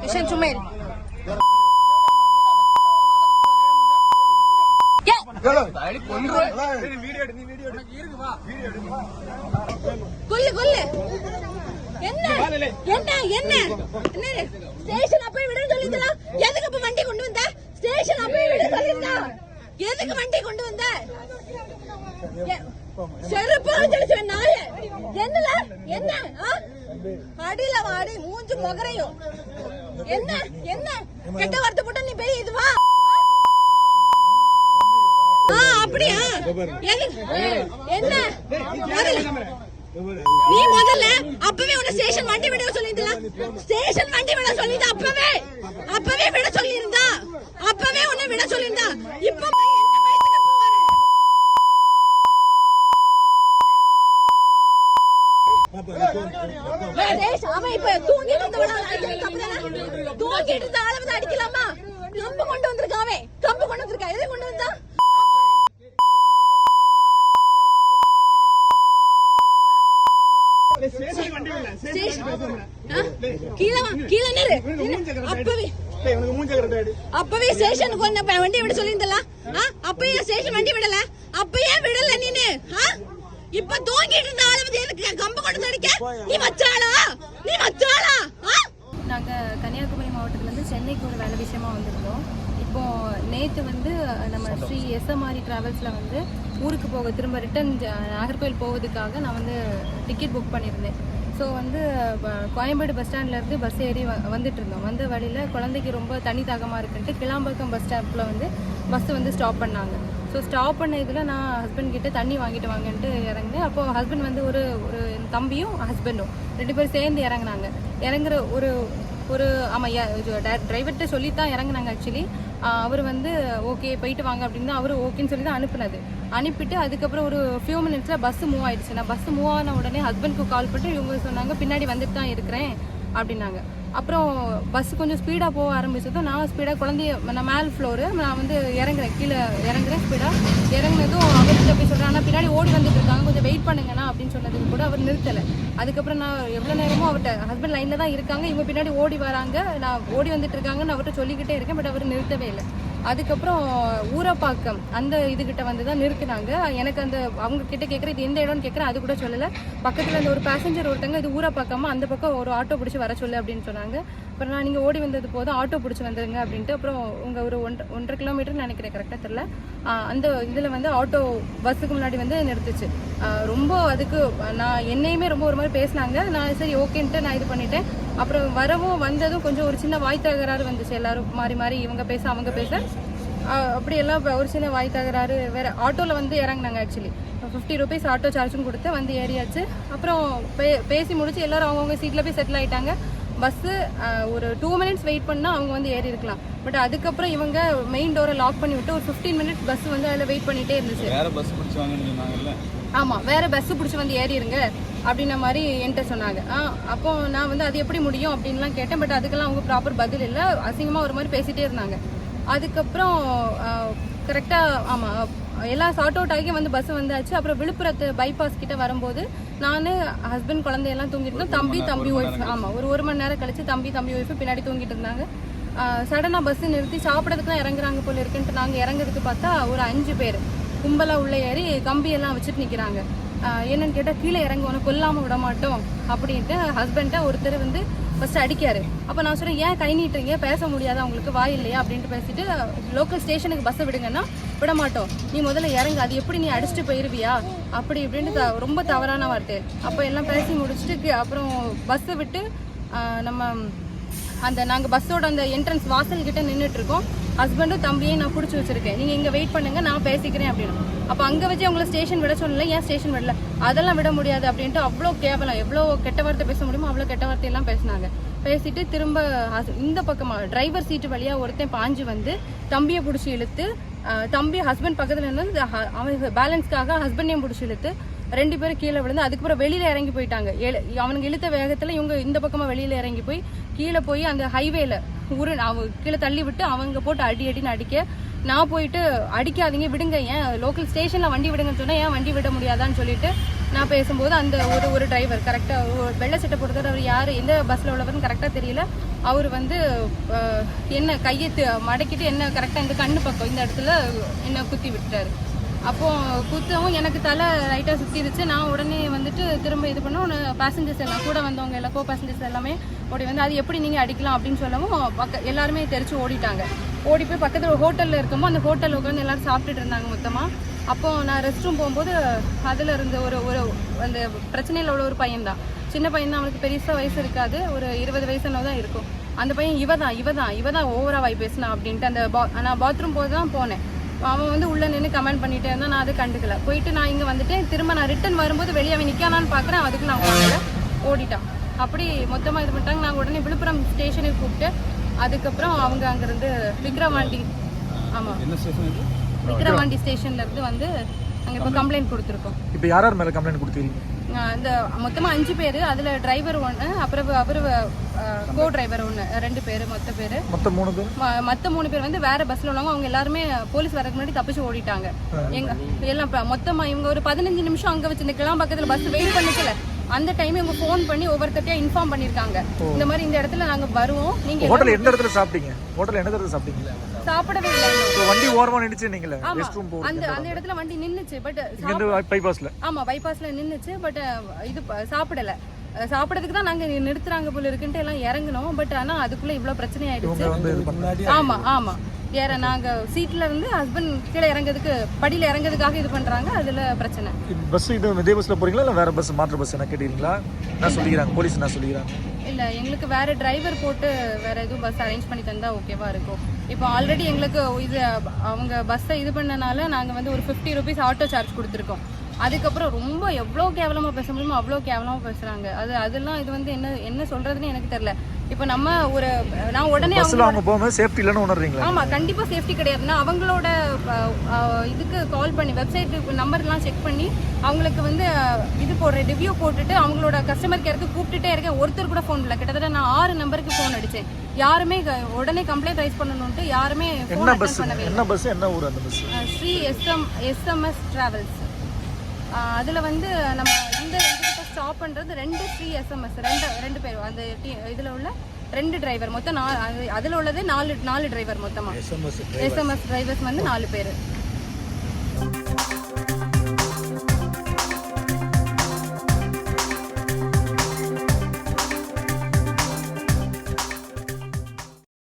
Vision smell கொல்லு கொல்லு என்ன என்ன என்ன ஸ்டேஷன் அப்பவே விட சொல்லிருந்தா எதுக்கு அப்ப வண்டி கொண்டு வந்த ஸ்டேஷன் அப்பவே விட சொல்லிருந்தா எதுக்கு வண்டி கொண்டு வந்த செருப்பு அடிச்சு நாய என்னல என்ன அடியில வாடி மூஞ்சு முகரையும் என்ன என்ன கெட்ட வார்த்தை போட்டு நீ பெரிய இதுவா அப்படியா என்ன நீ முதல்ல அப்பவே உன்னை ஸ்டேஷன் வண்டி விட சொல்லிருந்தா ஸ்டேஷன் வண்டி விட சொல்லிருந்தா அப்பவே விட சொல்லிருந்தா அப்பவே உன்னை விட சொல்லிருந்தா இப்ப அவன் இப்ப தூங்கிட்டு இருந்த அளவு அடிக்கலாமா கம்பு கொண்டு வந்திருக்காவே கம்பு கொண்டு வந்திருக்கா எதை கொண்டு வந்தா அப்பவே ஸ்டேஷனுக்கு வண்டி விட சொல்லிருந்தல அப்பயே ஸ்டேஷன் வண்டி விடல அப்பயே விடல நீனு இப்ப தூங்கிட்டு இருந்த அளவு எனக்கு கம்பு கொண்டு அடிக்க நீ வச்சாளா நாங்க கன்னியாகுமரி மாவட்டத்துல இருந்து சென்னைக்கு ஒரு வேலை விஷயமா வந்திருந்தோம். இப்போ நேற்று நம்ம ஸ்ரீ எஸ்எம்ஆர் டிராவல்ஸ்ல ஊருக்கு போக திரும்ப ரிட்டர்ன் நாகர்கோவில் போவதுக்காக நான் டிக்கெட் புக் பண்ணியிருந்தேன். ஸோ கோயம்பேடு பஸ் ஸ்டாண்ட்லேருந்து பஸ் ஏறி வந்துட்டு இருந்தோம். வந்த வழியில் குழந்தைக்கு ரொம்ப தண்ணி தாகமாக இருக்குன்ட்டு கிளாம்பாக்கம் பஸ் ஸ்டாப்பில் பஸ் ஸ்டாப் பண்ணாங்க. ஸோ ஸ்டாப் பண்ண இதில் நான் ஹஸ்பண்ட் கிட்டே தண்ணி வாங்கிட்டு வாங்கன்ட்டு இறங்கினேன். அப்போது ஹஸ்பண்ட் ஒரு தம்பியும் ஹஸ்பண்டும் 2 பேரும் சேர்ந்து இறங்கினாங்க. இறங்குற ஒரு ஆமாம் டிரைவர்கிட்ட சொல்லி தான் இறங்கினாங்க. ஆக்சுவலி அவர் ஓகே போயிட்டு வாங்க அப்படின்னு தான் அவர் ஓகேன்னு சொல்லி தான் அனுப்பிட்டு அதுக்கப்புறம் ஒரு ஃபியூ மினிட்ஸில் பஸ் மூவ் ஆயிடுச்சு. நான் பஸ் மூவ் ஆன உடனே ஹஸ்பண்ட்க்கு கால் பண்ணிட்டு இவங்க சொன்னாங்க பின்னாடி வந்துட்டு தான் இருக்கிறேன் அப்படின்னாங்க. அப்புறம் பஸ் கொஞ்சம் ஸ்பீடாக போக ஆரம்பிச்சதும் நான் ஸ்பீடாக குழந்தைய நான் மேல் ஃப்ளோரு நான் இறங்குறேன், கீழே இறங்குறேன். ஸ்பீடாக இறங்குனதும் அவர்கிட்ட போய் சொல்கிறேன் ஆனால் பின்னாடி ஓடி வந்துட்டு இருக்காங்க, கொஞ்சம் வெயிட் பண்ணுங்கண்ணா அப்படின்னு சொன்னதுக்கு கூட அவர் நிறுத்தலை. அதுக்கப்புறம் நான் எவ்வளோ நேரமும் அவர்கிட்ட ஹஸ்பண்ட் லைனில் தான் இருக்காங்க, இவங்க பின்னாடி ஓடி வராங்க, நான் ஓடி வந்துட்டு இருக்காங்கன்னு அவர்கிட்ட சொல்லிக்கிட்டே இருக்கேன். பட் அவர் நிறுத்தவே இல்லை. அதுக்கப்புறம் ஊரப்பாக்கம் அந்த இதுகிட்ட தான் நிறுத்தினாங்க. எனக்கு அவங்க கிட்ட கேட்குறேன் இது எந்த இடம்னு கேட்குறேன், அது கூட சொல்லலை. பக்கத்தில் ஒரு பேசஞ்சர் ஒருத்தங்க இது ஊரப்பாக்கமா அந்த பக்கம் ஒரு ஆட்டோ பிடிச்சி வர சொல்லு அப்படின்னு சொன்னாங்க. அப்புறம் நான் நீங்கள் ஓடி வந்தது போதும் ஆட்டோ பிடிச்சி வந்துடுங்க அப்படின்ட்டு அப்புறம் உங்கள் ஒரு 1.5 கிலோமீட்டர்னு நினைக்கிறேன், கரெக்டாக தெரில. அந்த இதில் ஆட்டோ பஸ்ஸுக்கு முன்னாடி நிறுத்துச்சு. ரொம்ப அதுக்கு நான் என்னையுமே ரொம்ப ஒரு மாதிரி பேசினாங்க. நான் சரி ஓகேன்ட்டு நான் இது பண்ணிட்டேன். அப்புறம் வந்ததும் கொஞ்சம் ஒரு சின்ன வாய் தகராறு வந்துச்சு. எல்லாரும் மாறி இவங்க பேச அவங்க பேச அப்படியெல்லாம் ஒரு சின்ன வாய் தகராறு. வேறு ஆட்டோவில் இறங்கினாங்க. ஆக்சுவலி 50 rupees ஆட்டோ சார்ஜும் கொடுத்து ஏறியாச்சு. அப்புறம் பேசி முடிச்சு எல்லோரும் அவங்கவுங்க சீட்டில் போய் செட்டில் ஆகிட்டாங்க. பஸ்ஸு ஒரு 2 minutes வெயிட் பண்ணால் அவங்க ஏறி இருக்கலாம். பட் அதுக்கப்புறம் இவங்க மெயின் டோரை லாக் பண்ணி விட்டு ஒரு 15 minutes பஸ் அதில் வெயிட் பண்ணிகிட்டே இருந்துச்சு. ஆமாம், வேறு பஸ்ஸு பிடிச்சி ஏறிடுங்க அப்படின்ன மாதிரி என்கிட்ட சொன்னாங்க. அப்போ நான் அது எப்படி முடியும் அப்படின்லாம் கேட்டேன். பட் அதுக்கெல்லாம் அவங்க ப்ராப்பர் பதில் இல்லை, அசிங்கமாக ஒரு மாதிரி பேசிகிட்டே இருந்தாங்க. அதுக்கப்புறம் கரெக்டாக ஆமாம் எல்லாம் சார்ட் அவுட் ஆகி பஸ் வந்தாச்சு. அப்புறம் விழுப்புரத்து பைபாஸ் கிட்ட வரும்போது நான் ஹஸ்பண்ட் குழந்தையெல்லாம் தூங்கிட்டு இருந்தோம். தம்பி ஒய்ஃப் ஆமாம் ஒரு மணி நேரம் கழிச்சு தம்பி ஒய்ஃபு பின்னாடி தூங்கிட்டு இருந்தாங்க. சடனாக பஸ்ஸு நிறுத்தி சாப்பிட்றதுக்கு தான் இறங்குறாங்க போல இருக்குன்ட்டு நாங்கள் இறங்குறதுக்கு பார்த்தா ஒரு 5 பேர் கும்பலாக உள்ளே ஏறி கம்பியெல்லாம் வச்சுட்டு நிற்கிறாங்க. என்னன்னு கேட்டால் கீழே இறங்க உனக்கு கொல்லாமல் விட மாட்டோம் அப்படின்ட்டு ஹஸ்பண்ட்டை ஒருத்தர் ஃபஸ்ட்டு அடிக்காரு. அப்போ நான் சொல்கிறேன் ஏன் கை நீட்டுறீங்க, பேச முடியாதா உங்களுக்கு, வாய் இல்லையா அப்படின்ட்டு பேசிட்டு லோக்கல் ஸ்டேஷனுக்கு பஸ்ஸை விடுங்கன்னா விட மாட்டோம், நீ முதல்ல இறங்க, அது எப்படி நீ அடிச்சுட்டு போயிடுவியா அப்படி இப்படின்ட்டு ரொம்ப தவறான வார்த்தை. அப்போ எல்லாம் பேசி முடிச்சுட்டு அப்புறம் பஸ்ஸை விட்டு நாங்கள் பஸ்ஸோட அந்த என்ட்ரன்ஸ் வாசல் கிட்ட நின்றுட்டுருக்கோம். ஹஸ்பண்டும் தம்பியை நான் பிடிச்சி வச்சிருக்கேன், நீங்கள் இங்கே வெயிட் பண்ணுங்க நான் பேசிக்கிறேன் அப்படின்னு. அப்போ அங்கே வச்சு அவங்கள ஸ்டேஷன் விட சொல்லலை, ஏன் ஸ்டேஷன் விடல, அதெல்லாம் விட முடியாது அப்படின்ட்டு அவ்வளோ கேவலம், எவ்வளோ கெட்ட வார்த்தை பேச முடியுமோ அவ்வளோ கெட்ட வார்த்தையெல்லாம் பேசினாங்க. பேசிட்டு திரும்ப இந்த பக்கமாக டிரைவர் சீட்டு வழியாக ஒருத்தன் பாஞ்சு தம்பியை பிடிச்சி இழுத்து, தம்பி ஹஸ்பண்ட் பக்கத்தில் இருந்து அவன் பேலன்ஸ்க்காக ஹஸ்பண்டையும் பிடிச்சி இழுத்து 2 பேரும் கீழே விழுந்து அதுக்கப்புறம் வெளியில் இறங்கி போயிட்டாங்க. அவனுக்கு இழுத்த வேகத்தில் இவங்க இந்த பக்கமாக வெளியில் இறங்கி போய் கீழே போய் அந்த ஹைவேல கீழே தள்ளி விட்டு அவங்க போட்டு அடின்னு அடிக்க, நான் போயிட்டு அடிக்காதீங்க விடுங்க, ஏன் லோக்கல் ஸ்டேஷனில் வண்டி விடுங்கன்னு சொன்னால் ஏன் வண்டி விட முடியாதான்னு சொல்லிட்டு நான் பேசும்போது அந்த ஒரு டிரைவர் கரெக்டாக வெள்ளை சட்டை போடுறது அவர் யார் எந்த பஸ்ஸில் உள்ளவர்னு கரெக்டாக தெரியல. அவர் வந்து என்ன கையை மடக்கிட்டு என்ன கரெக்டாக இந்த கண்ணு பக்கம் இந்த இடத்துல என்ன குத்தி விட்டுட்டாரு. அப்போது குத்தவும் எனக்கு தலை ரைட்டாக சுற்றிடுச்சு. நான் உடனே வந்துட்டு திரும்ப இது பண்ணோம். பேசஞ்சர்ஸ் எல்லாம் கூட வந்தவங்க எல்லாம் கோ பேசஞ்சர்ஸ் எல்லாமே ஓடி வந்து அது எப்படி நீங்கள் அடிக்கலாம் அப்படின்னு சொல்லவும் எல்லாருமே தெரிச்சு ஓடிட்டாங்க. ஓடி போய் பக்கத்தில் ஹோட்டலில் இருக்கமோ அந்த ஹோட்டலில் உட்காந்து எல்லோரும் சாப்பிட்டுட்டு இருந்தாங்க மொத்தமாக. அப்போது நான் ரெஸ்ட் ரூம் போகும்போது அதில் இருந்த ஒரு அந்த பிரச்சனையில் உள்ள ஒரு பையன்தான், சின்ன பையன் தான், அவனுக்கு பெருசாக வயசு இருக்காது, ஒரு 20 வயசுன்னு தான் இருக்கும். அந்த பையன் இவ தான் ஓவராக வாய் பேசினா அப்படின்ட்டு அந்த நான் பாத்ரூம் போது தான் போனேன். அவன் வந்து உள்ளே நின்று கமெண்ட் பண்ணிட்டே இருந்தான். நான் அதை கண்டுக்கல. போயிட்டு நான் இங்கே வந்துட்டேன். திரும்ப நான் ரிட்டன் வரும்போது வெளியே அவன் நிற்கானான்னு பார்க்குறேன். அதுக்கு நான் வாங்கல, ஓடிட்டான். அப்படி மொத்தமாக இது பண்ணிட்டாங்க. நாங்கள் உடனே விழுப்புரம் ஸ்டேஷனுக்கு கூப்பிட்டு அதுக்கப்புறம் அவங்க அங்கேருந்து விக்ரவாண்டி, ஆமாம் விக்ரவாண்டி ஸ்டேஷன்லேருந்து வந்து நாங்கள் இப்போ கம்ப்ளைண்ட் கொடுத்துருக்கோம். இப்போ யார் மேலே கம்ப்ளைண்ட் கொடுத்துருக்கீங்க? இந்த மொத்தமாக 5 பேர், அதில் டிரைவர் 1, அப்புறம் அவர் கோ டிரைவர் 1, 2 பேர், மொத்தம் 3 பேர். மற்ற 3 பேர் வந்து வேற பஸ்ல உள்ளவங்க. அவங்க எல்லாருமே போலீஸ் வரதுக்கு முன்னாடி தப்பிச்சு ஓடிட்டாங்க. எங்க எல்லாம் மொத்தமா இவங்க ஒரு 15 நிமிஷம் அங்க வச்சு நிக்கலாம் பக்கத்துல பஸ் வெயிட் பண்ணிக்கல. அந்த டைம் இவங்க ஃபோன் பண்ணி ஒவ்வொருத்தட்டையா இன்ஃபார்ம் பண்ணிருக்காங்க. இந்த மாதிரி இந்த இடத்துல நாங்க வருவோம். நீங்க ஹோட்டல் எந்த இடத்துல சாப்பிட்டீங்க? ஹோட்டல் எந்த இடத்துல சாப்பிட்டீங்க? சாப்பிடவே இல்லை. வண்டி ஓரமா நின்னுச்சு. நீங்களே ரெஸ்ட் ரூம் போறீங்க அந்த இடத்துல வண்டி நின்னுச்சு. பட் பைபாஸ்ல, ஆமா பைபாஸ்ல நின்னுச்சு. பட் இது சாப்பிடல. சாப்பிடறதுக்கு தான் நாங்க நிறுத்துறாங்க போல இருக்குன்ட்டு எல்லாம் இறங்கணும். பட் ஆனா அதுக்குள்ள இவ்வளவு பிரச்சனை ஆயிடுச்சு. ஆமா ஏற நாங்க சீட்ல இருந்து ஹஸ்பண்ட் கீழே இறங்கிறதுக்கு படியில இறங்கிறதுக்காக இது பண்றாங்க. அதுல பிரச்சனை. பஸ் இது இதே பஸ்ல போறீங்களா இல்ல வேற பஸ் மாற்று பஸ் என்ன கேட்டீங்களா? நான் சொல்லிக்கிறாங்க, போலீஸ் நான் சொல்லிக்கிறாங்க. இல்ல எங்களுக்கு வேற டிரைவர் போட்டு வேற எதுவும் பஸ் அரேஞ்ச் பண்ணி தந்தா ஓகேவா இருக்கும். இப்போ ஆல்ரெடி எங்களுக்கு இது அவங்க பஸ்ஸை இது பண்ணனால நாங்க வந்து ஒரு 50 rupees ஆட்டோ சார்ஜ் கொடுத்துருக்கோம். அதுக்கப்புறம் ரொம்ப எவ்வளோ கேவலமாக பேச முடியுமோ அவ்வளோ கேவலமாக பேசுகிறாங்க. அதெல்லாம் இது வந்து என்ன சொல்கிறதுன்னு எனக்கு தெரியல. இப்போ நம்ம நான் உடனே அவங்க போகும்போது சேஃப்டி இல்லைன்னு உணர்றீங்களா? ஆமாம், கண்டிப்பாக சேஃப்டி கிடையாதுன்னா அவங்களோட இதுக்கு கால் பண்ணி வெப்சைட் நம்பர்லாம் செக் பண்ணி அவங்களுக்கு வந்து இது போடுறேன், ரிவ்யூ போட்டுட்டு அவங்களோட கஸ்டமர் கேருக்கு கூப்பிட்டுட்டே இருக்கேன். ஒருத்தர் கூட ஃபோன் இல்லை. கிட்டத்தட்ட நான் 6 நம்பருக்கு ஃபோன் அடித்தேன். யாருமே உடனே கம்ப்ளைண்ட் ரைஸ் பண்ணணும்ட்டு யாருமே ஃபோன் அட்டெண்ட் பண்ணவே இல்லை. என்ன பஸ், என்ன ஊர் அந்த பஸ்? Sri SMS travels. அதில் வந்து நம்ம இந்த இதுக்கிட்ட ஸ்டாப் பண்ணுறது 2 ஸ்ரீ எஸ்எம்எஸ், 2 பேர். அந்த இதில் உள்ள 2 டிரைவர் மொத்தம் அதில் உள்ளது 4 டிரைவர் மொத்தமாக. எஸ்எம்எஸ் டிரைவர்ஸ் வந்து 4 பேர்.